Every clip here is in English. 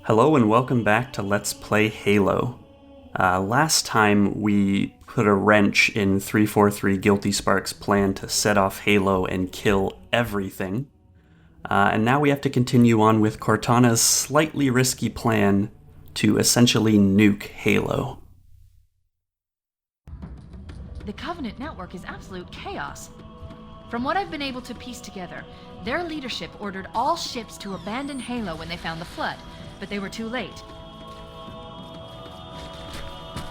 Hello and welcome back to Let's Play Halo. Last time we put a wrench in 343 Guilty Spark's plan to set off Halo and kill everything. And now we have to continue on with Cortana's slightly risky plan to essentially nuke Halo. The Covenant network is absolute chaos. From what I've been able to piece together, their leadership ordered all ships to abandon Halo when they found the Flood, but they were too late.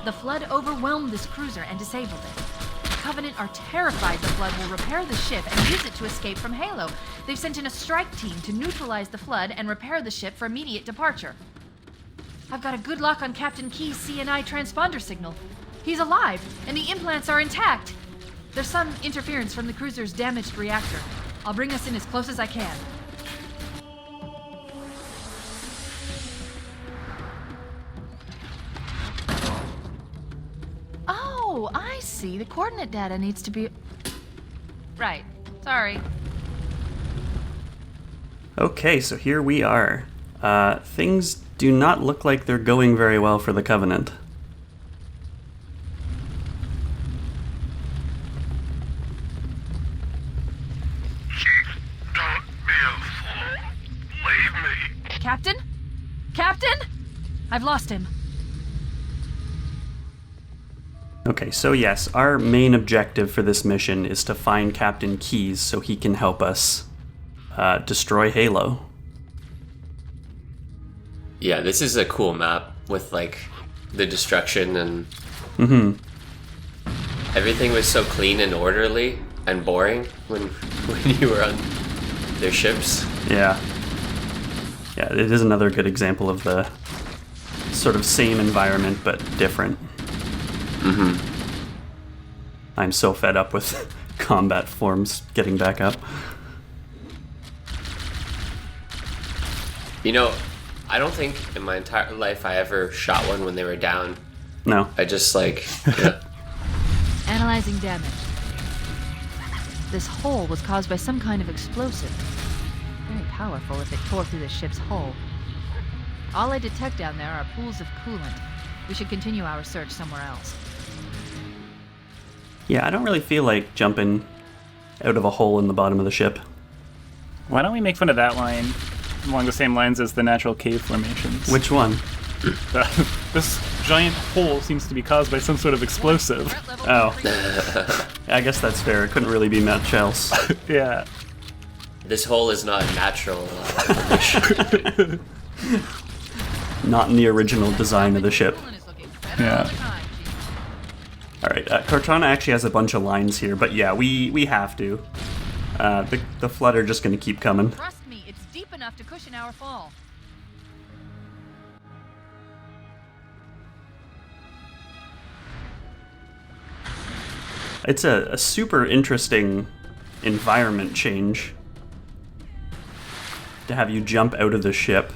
The Flood overwhelmed this cruiser and disabled it. The Covenant are terrified the Flood will repair the ship and use it to escape from Halo. They've sent in a strike team to neutralize the Flood and repair the ship for immediate departure. I've got a good lock on Captain Keyes' CNI transponder signal. He's alive, and the implants are intact. There's some interference from the cruiser's damaged reactor. I'll bring us in as close as I can. Oh, I see. The coordinate data needs to be... Right. Sorry. Okay, so here we are. Things do not look like they're going very well for the Covenant. Don't be a fool. Leave me. Captain? Captain? I've lost him. Okay, so yes, our main objective for this mission is to find Captain Keyes so he can help us destroy Halo. Yeah, this is a cool map with, like, the destruction and... Everything was so clean and orderly and boring when you were on their ships. Yeah. Yeah, it is another good example of the sort of same environment but different. I'm so fed up with combat forms getting back up. You know, I don't think in my entire life I ever shot one when they were down. No. I just, like... yeah. Analyzing damage. This hole was caused by some kind of explosive. Very powerful if it tore through the ship's hull. All I detect down there are pools of coolant. We should continue our search somewhere else. Yeah, I don't really feel like jumping out of a hole in the bottom of the ship. Why don't we make fun of that line along the same lines as the natural cave formations? Which one? This giant hole seems to be caused by some sort of explosive. Oh. I guess that's fair. It couldn't really be much else. Yeah. This hole is not natural. Formation. Not in the original design of the ship. Yeah. Alright, Cortana actually has a bunch of lines here, but yeah, we have to. The Flood are just going to keep coming. Trust me, it's deep enough to cushion our fall. It's a super interesting environment change to have you jump out of the ship.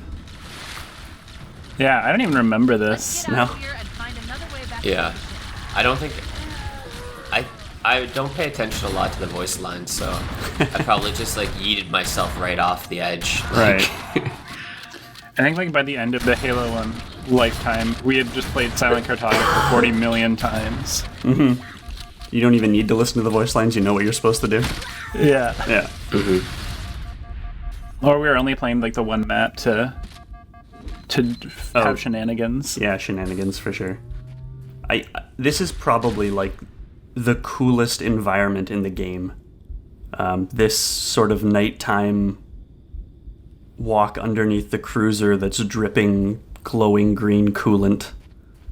Yeah, I don't even remember this. Get out No. of here and find another way back. Yeah. I don't think... I don't pay attention a lot to the voice lines, so I probably just, like, yeeted myself right off the edge. Right. I think like by the end of the Halo 1 lifetime, we had just played Silent Cortana for 40 million times. You don't even need to listen to the voice lines, you know what you're supposed to do. Yeah. Yeah. Or we were only playing like the one map to have shenanigans. Yeah, shenanigans for sure. This is probably like the coolest environment in the game. This sort of nighttime walk underneath the cruiser that's dripping glowing green coolant.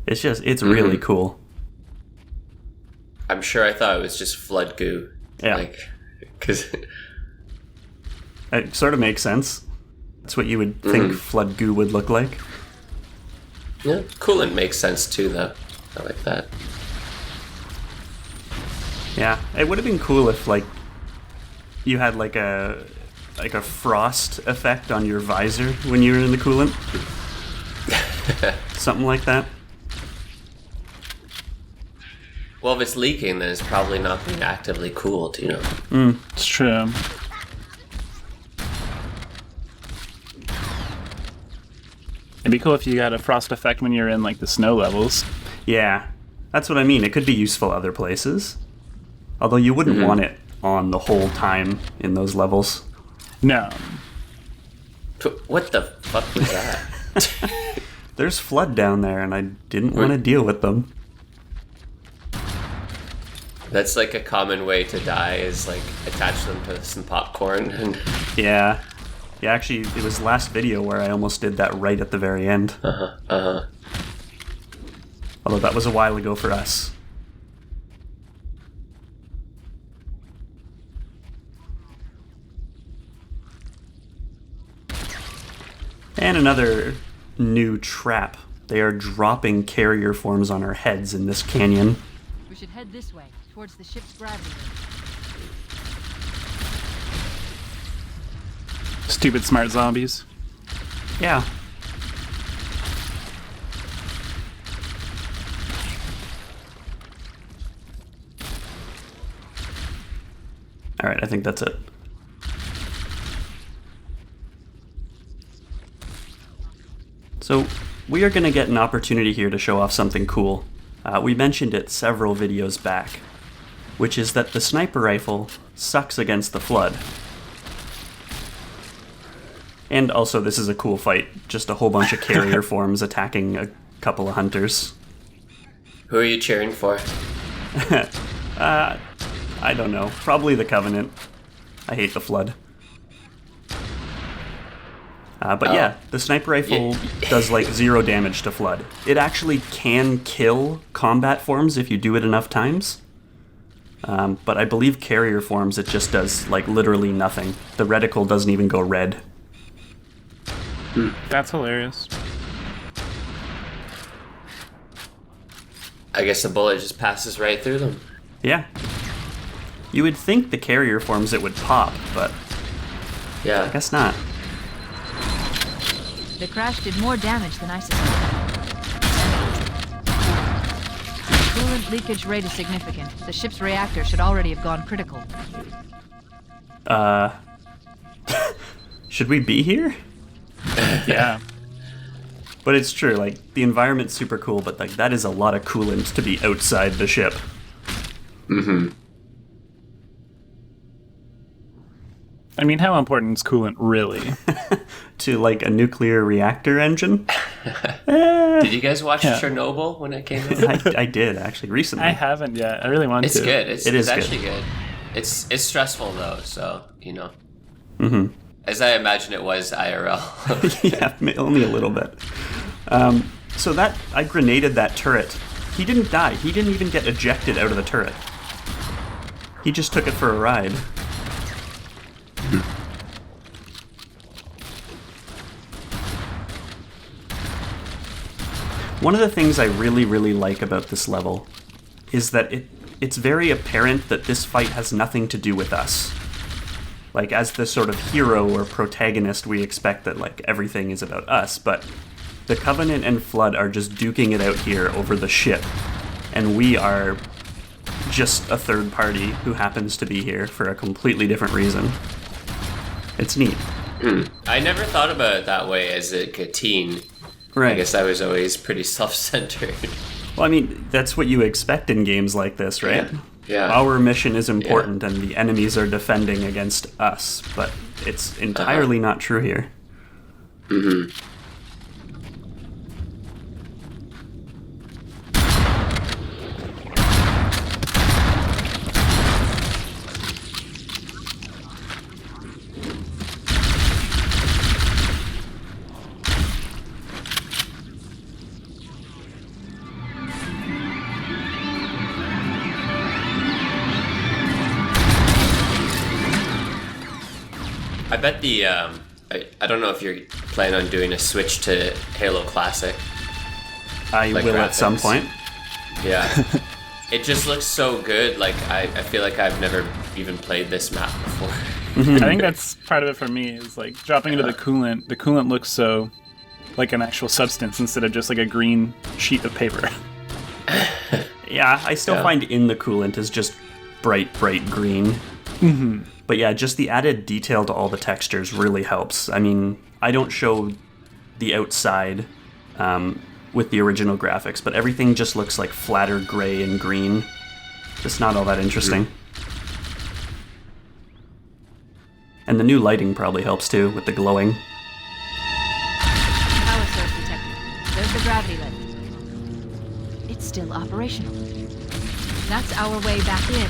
It's really cool. I'm sure I thought it was just flood goo. Yeah. Like, because... It sort of makes sense. That's what you would think flood goo would look like. Yeah, coolant makes sense too, though. I like that. Yeah, it would have been cool if like you had like a frost effect on your visor when you were in the coolant. Something like that. Well, if it's leaking, then it's probably not being actively cooled, you know? It's true. It'd be cool if you got a frost effect when you're in like the snow levels. Yeah, that's what I mean. It could be useful other places. Although you wouldn't want it on the whole time in those levels. No. What the fuck was that? There's flood down there, and I didn't want to deal with them. That's like a common way to die, is like attach them to some popcorn. And Yeah. Yeah, actually, it was last video where I almost did that right at the very end. Although that was a while ago for us. And another new trap. They are dropping carrier forms on our heads in this canyon. We should head this way, towards the ship's gravity. Stupid smart zombies. Yeah. Alright, I think that's it. So, we are going to get an opportunity here to show off something cool. We mentioned it several videos back, which is that the sniper rifle sucks against the flood. And also, this is a cool fight. Just a whole bunch of carrier forms attacking a couple of hunters. who are you cheering for? I don't know. Probably the Covenant. I hate the flood. But yeah, the sniper rifle does like 0 damage to flood. It actually can kill combat forms if you do it enough times. But I believe carrier forms, it just does like literally nothing. The reticle doesn't even go red. That's hilarious. I guess the bullet just passes right through them. Yeah. You would think the carrier forms it would pop, but I Yeah. guess not. The crash did more damage than I suspected. Coolant leakage rate is significant. The ship's reactor should already have gone critical. Should we be here? Yeah. But it's true, like, the environment's super cool, but like that is a lot of coolant to be outside the ship. I mean, how important is coolant really? To like a nuclear reactor engine? Did you guys watch Yeah. Chernobyl when it came out? I did, actually, recently. I haven't yet. I really want It's to. good. It It's is good. actually good. It's stressful though, so you know. Mm-hmm. As I imagine it was IRL. Yeah, only a little bit. So that, I grenaded that turret. He didn't die. He didn't even get ejected out of the turret. He just took it for a ride. One of the things I really, really like about this level is that it's very apparent that this fight has nothing to do with us. Like, as the sort of hero or protagonist, we expect that, like, everything is about us, but the Covenant and Flood are just duking it out here over the ship, and we are just a third party who happens to be here for a completely different reason. It's neat. I never thought about it that way as a teen. Right. I guess I was always pretty self-centered. Well, I mean, that's what you expect in games like this, right? Yeah. Our mission is important and the enemies are defending against us, but it's entirely not true here. I bet the I don't know if you're planning on doing a switch to Halo Classic. I Like will at some graphics. point. Yeah. It just looks so good. Like I feel like I've never even played this map before. I think that's part of it for me, is like dropping into the coolant. The coolant looks so like an actual substance instead of just like a green sheet of paper. Yeah, I still Yeah. find in the coolant is just bright green. Mm-hmm. But yeah, just the added detail to all the textures really helps. I mean, I don't show the outside with the original graphics, but everything just looks like flatter gray and green. Just not all that interesting. And the new lighting probably helps too, with the glowing. Power source detected. There's the gravity lift. It's still operational. That's our way back in.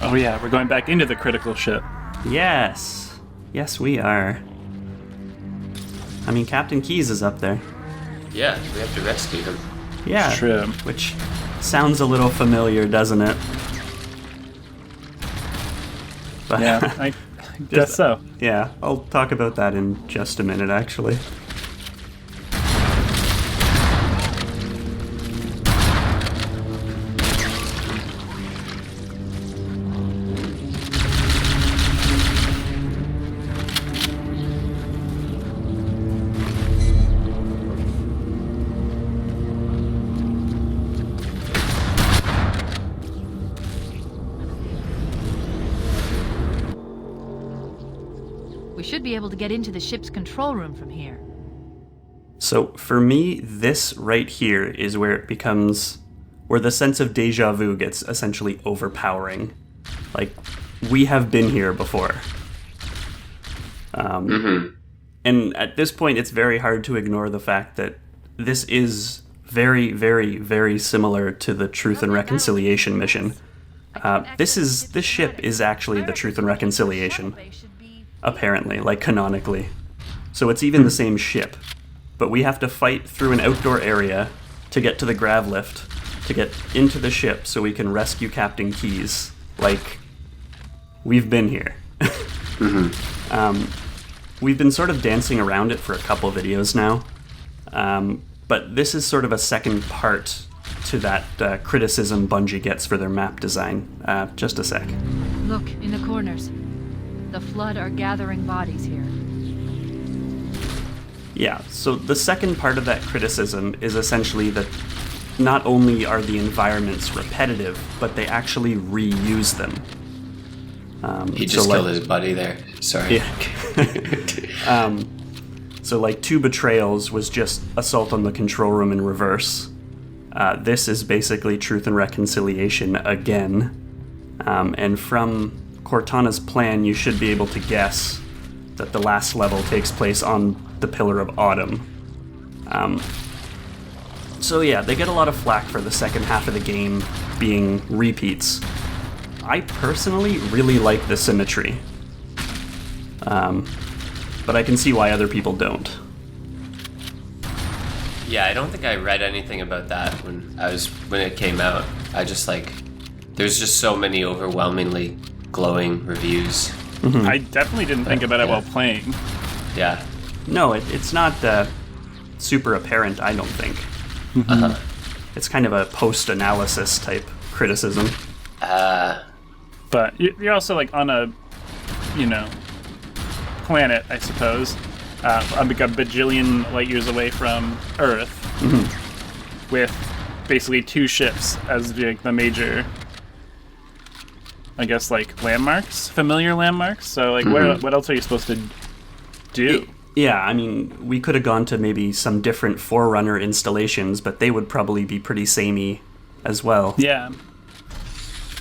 Oh yeah, we're going back into the critical ship. Yes. Yes, we are. I mean, Captain Keyes is up there. Yeah, we have to rescue him. Yeah. True. Which sounds a little familiar, doesn't it? But Yeah, I guess so. yeah, I'll talk about that in just a minute, actually. We should be able to get into the ship's control room from here. So for me, this right here is where it becomes, where the sense of deja vu gets essentially overpowering. Like, we have been here before. And at this point, it's very hard to ignore the fact that this is very, very, very similar to the Truth and Reconciliation mission. This ship is actually the Truth and Reconciliation, apparently, like canonically. So it's even the same ship. But we have to fight through an outdoor area to get to the grav lift, to get into the ship so we can rescue Captain Keyes. Like, we've been here. We've been sort of dancing around it for a couple videos now. But this is sort of a second part to that criticism Bungie gets for their map design. Just a sec. Look, in the corners. The Flood are gathering bodies here. Yeah, so the second part of that criticism is essentially that not only are the environments repetitive, but they actually reuse them. He just killed his buddy there. Sorry. Yeah. So like 2 Betrayals was just Assault on the Control Room in reverse. This is basically Truth and Reconciliation again. And from Cortana's plan, you should be able to guess that the last level takes place on the Pillar of Autumn. So yeah, they get a lot of flack for the second half of the game being repeats. I personally really like the symmetry. But I can see why other people don't. Yeah, I don't think I read anything about that when it came out. I just there's just so many overwhelmingly glowing reviews. I definitely didn't think about it while playing. Yeah. No, it's not super apparent, I don't think. It's kind of a post-analysis type criticism. But you're also like on a, planet, I suppose, like a bajillion light years away from Earth, with basically 2 ships as the major, I guess, landmarks, familiar landmarks. So what else are you supposed to do? Yeah, I mean, we could have gone to maybe some different Forerunner installations, but they would probably be pretty samey as well. Yeah.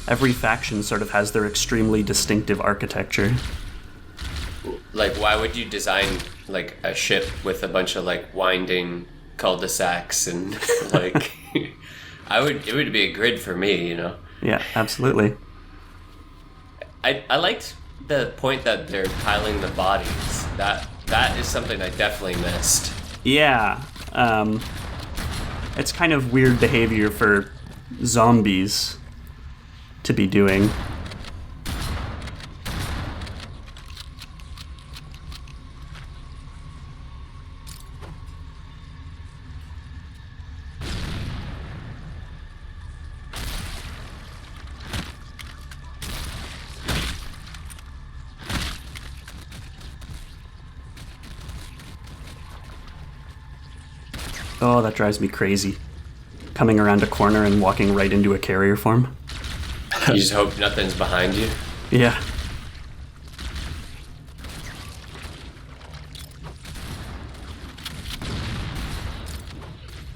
Every faction sort of has their extremely distinctive architecture. Why would you design a ship with a bunch of winding cul-de-sacs and it would be a grid for me, Yeah, absolutely. I liked the point that they're piling the bodies. That is something I definitely missed. Yeah, it's kind of weird behavior for zombies to be doing. Oh, that drives me crazy. Coming around a corner and walking right into a carrier form. You just hope nothing's behind you. Yeah.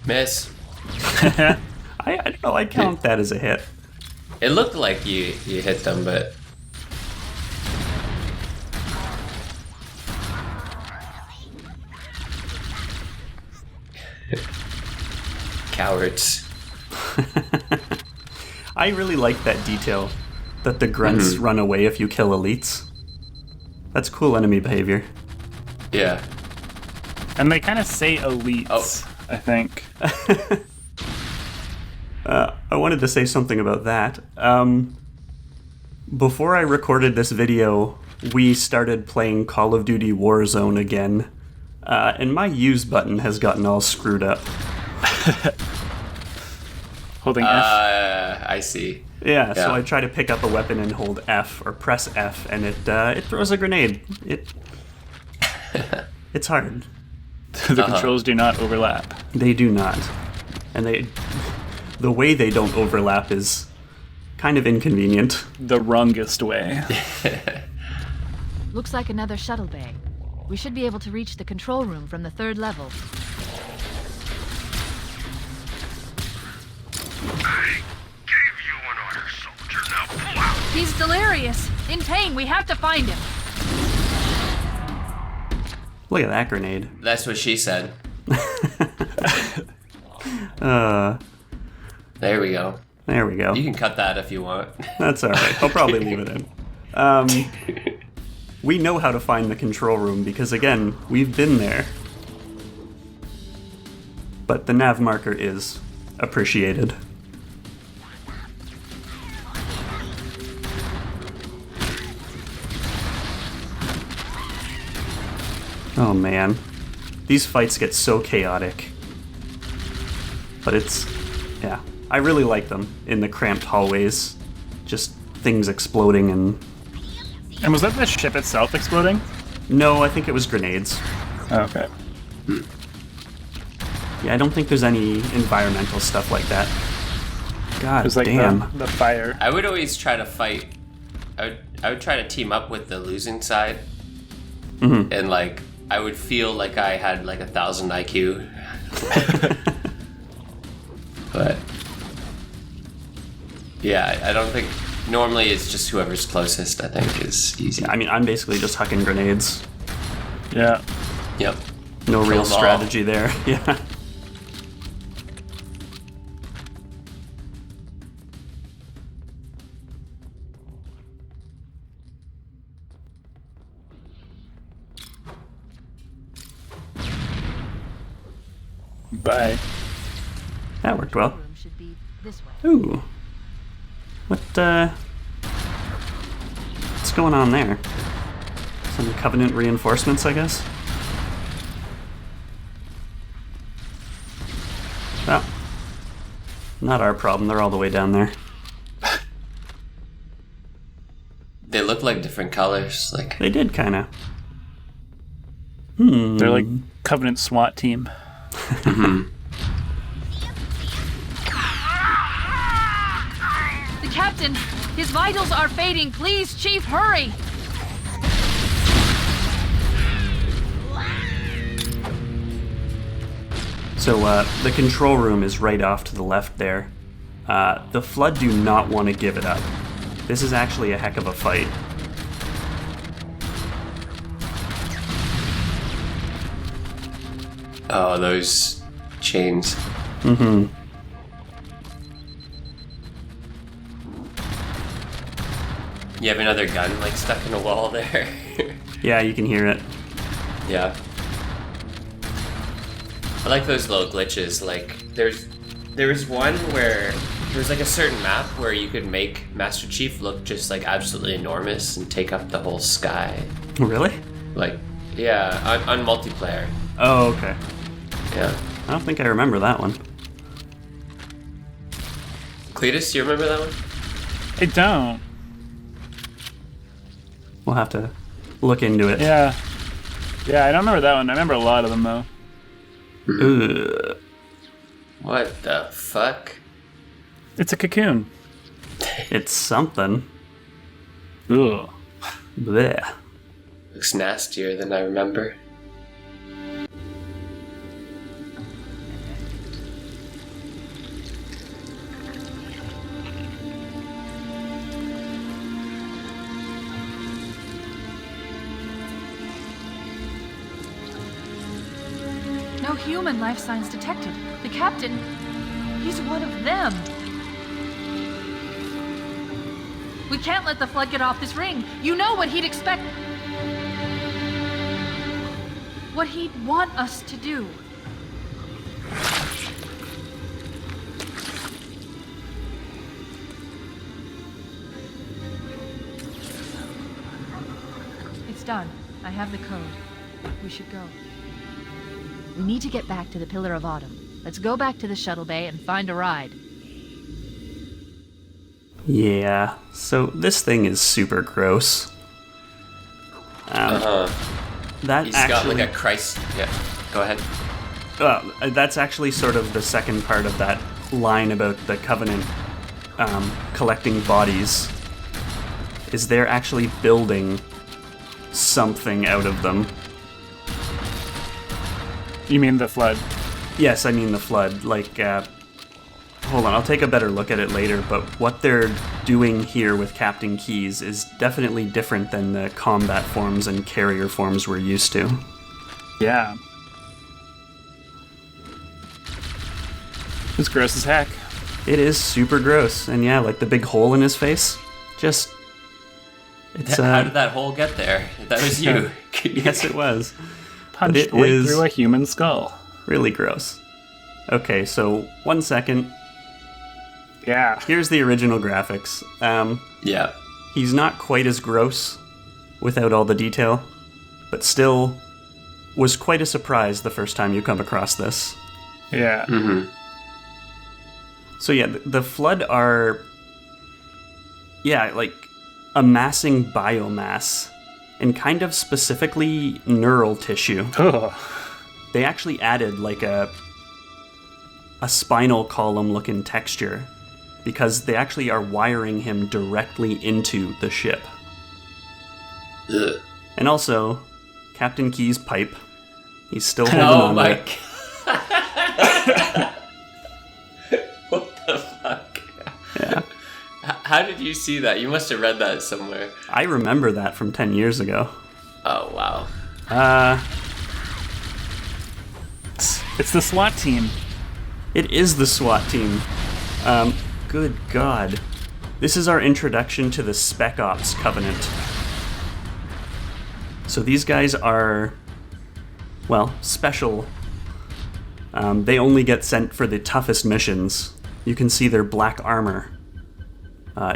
Miss. I don't know. I count that as a hit. It looked like you hit them, but cowards. I really like that detail that the grunts run away if you kill elites. That's cool enemy behavior. Yeah. And they kind of say elites, Oh. I think. I wanted to say something about that. Before I recorded this video, we started playing Call of Duty Warzone again, and my use button has gotten all screwed up. Holding F. I see. Yeah, so Yeah. I try to pick up a weapon and hold F or press F, and it throws a grenade. It's hard. The controls do not overlap. They do not, and the way they don't overlap is kind of inconvenient. The wrongest way. Looks like another shuttle bay. We should be able to reach the control room from the 3rd level. I gave you an order, soldier. Now pull out. He's delirious. In pain. We have to find him. Look at that grenade. That's what she said. There There we go. we go. You can cut that if you want. That's all right. I'll probably leave it in. We know how to find the control room because, again, we've been there. But the nav marker is appreciated. Oh man. These fights get so chaotic. But yeah. I really like them in the cramped hallways. Just things exploding and... And was that the ship itself exploding? No, I think it was grenades. Okay. Yeah, I don't think there's any environmental stuff like that. God It was like damn. the fire. I would always try to fight. I would try to team up with the losing side, and like I would feel like I had like 1,000 IQ. But yeah, I don't think. Normally, it's just whoever's closest. I think is easy. I mean, I'm basically just hucking grenades. Yeah. Yep. No real them all. strategy there. Yeah. Bye. That worked well. Room should be this way. Ooh. What's going on there? Some Covenant reinforcements, I guess? Well, not our problem. They're all the way down there. They look like different colors. Like They did, kind of. They're like Covenant SWAT team. The captain! His vitals are fading. Please, Chief, hurry! So, the control room is right off to the left there. The Flood do not want to give it up. This is actually a heck of a fight. oh, those chains. You have another gun like stuck in a wall there. Yeah, you can hear it. Yeah. I like those little glitches. Like there was one where there was like a certain map where you could make Master Chief look just like absolutely enormous and take up the whole sky. Really? Like yeah, on multiplayer. Oh, okay. Yeah. I don't think I remember that one. Cletus, do you remember that one? I don't. We'll have to look into it. Yeah. Yeah, I don't remember that one. I remember a lot of them, though. Ugh. What the fuck? It's a cocoon. It's something. Ugh. Blech. Looks nastier than I remember. No human life signs detected. The captain, he's one of them. We can't let the Flood get off this ring. You know what he'd expect. What he'd want us to do. It's done. I have the code. We should go. We need to get back to the Pillar of Autumn. Let's go back to the shuttle bay and find a ride. Yeah, so this thing is super gross. That He's actually, got like a Christ. Yeah, go ahead. that's actually sort of the second part of that line about the Covenant collecting bodies. Is they're actually building something out of them. You mean the Flood? Yes, I mean the Flood. Like, hold on, I'll take a better look at it later, but what they're doing here with Captain Keyes is definitely different than the combat forms and carrier forms we're used to. Yeah. It's gross as heck. It is super gross, and yeah, like the big hole in his face, just... It's, How did that hole get there? That was you. Yes, it was. Punched it right is- through a human skull. Really gross. Okay, so 1 second. Yeah. Here's the original graphics. Yeah. He's not quite as gross without all the detail, but still was quite a surprise the first time you come across this. Yeah. So yeah, the Flood are, like, amassing biomass, and kind of specifically neural tissue. Ugh. They actually added, like, a spinal column-looking texture, because they actually are wiring him directly into the ship. Ugh. And also, Captain Keyes' pipe. He's still holding on Oh to my it. god. What the fuck? Yeah. How did you see that? You must have read that somewhere. I remember that from 10 years ago. Oh, wow. It's the SWAT team. It is the SWAT team. Good God. This is our introduction to the Spec Ops Covenant. So these guys are, well, special. They only get sent for the toughest missions. You can see their black armor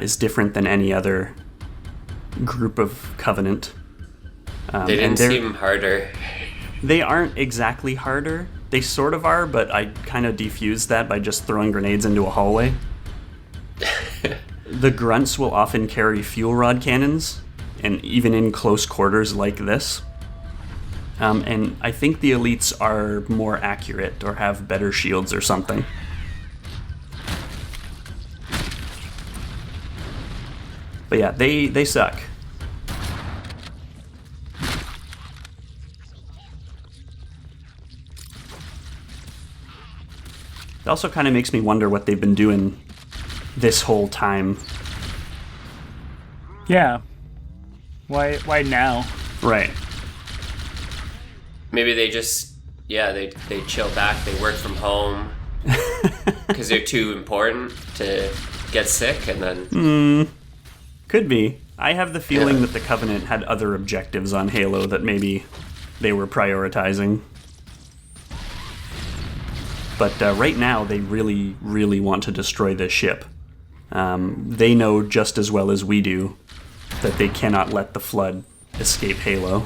is different than any other group of Covenant. They and didn't they're- seem harder. They aren't exactly harder. They sort of are, but I kind of defused that by just throwing grenades into a hallway. The grunts will often carry fuel rod cannons, and even in close quarters like this. And I think the elites are more accurate or have better shields or something. But yeah, they suck. It also kind of makes me wonder what they've been doing this whole time. Yeah. Why now? Right. Maybe they just, they chill back, they work from home. Because they're too important to get sick, and then... Could be. I have the feeling Yeah. that the Covenant had other objectives on Halo that maybe they were prioritizing. But right now, they really, really want to destroy this ship. They know just as well as we do that they cannot let the Flood escape Halo.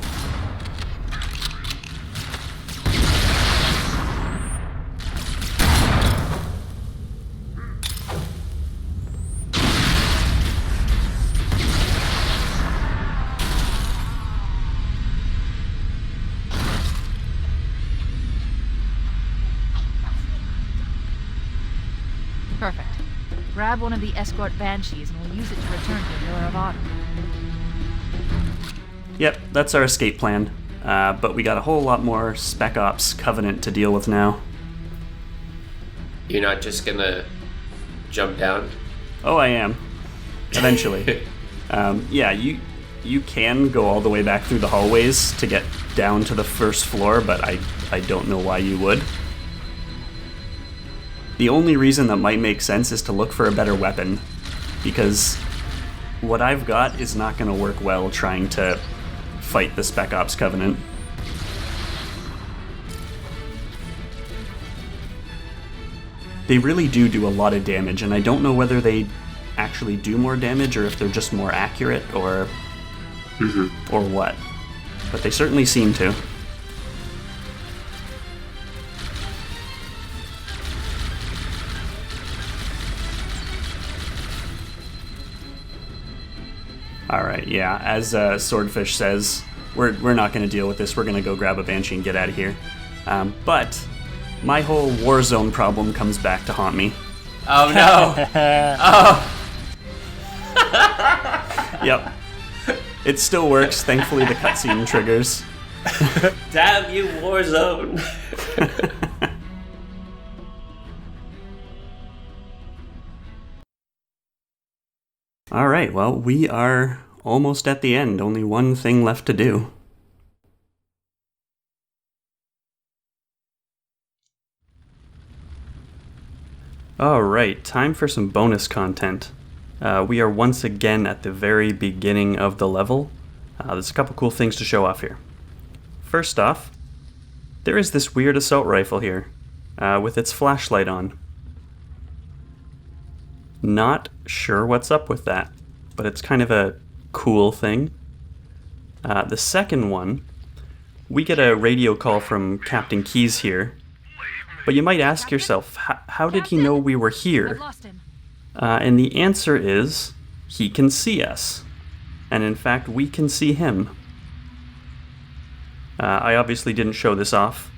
Perfect. Grab one of the escort banshees and we'll use it to return to the Pillar of Autumn. Yep, that's our escape plan. But we got a whole lot more Spec Ops Covenant to deal with now. You're not just gonna jump down? Oh, I am. Eventually. Yeah, you can go all the way back through the hallways to get down to the first floor, but I don't know why you would. The only reason that might make sense is to look for a better weapon, because what I've got is not going to work well trying to fight the Spec Ops Covenant. They really do a lot of damage, and I don't know whether they actually do more damage or if they're just more accurate or what. But they certainly seem to. Alright, yeah, as Swordfish says, we're not going to deal with this. We're going to go grab a Banshee and get out of here. But my whole Warzone problem comes back to haunt me. Oh no! Oh! Yep. It still works. Thankfully, the cutscene triggers. Damn you, Warzone! Alright, well, we are almost at the end. Only one thing left to do. Alright, time for some bonus content. We are once again at the very beginning of the level. There's a couple cool things to show off here. First off, there is this weird assault rifle here, with its flashlight on. Not sure what's up with that, but it's kind of a cool thing. The second one, we get a radio call from Captain Keyes here, but you might ask yourself, how did he know we were I've here? lost him. And the answer is, he can see us. And in fact, we can see him. I obviously didn't show this off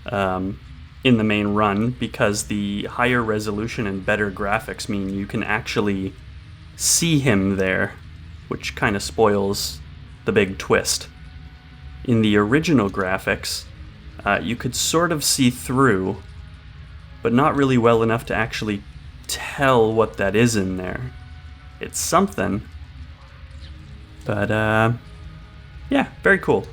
in the main run because the higher resolution and better graphics mean you can actually see him there, which kind of spoils the big twist. In the original graphics, you could sort of see through, but not really well enough to actually tell what that is in there. It's something, but yeah, very cool.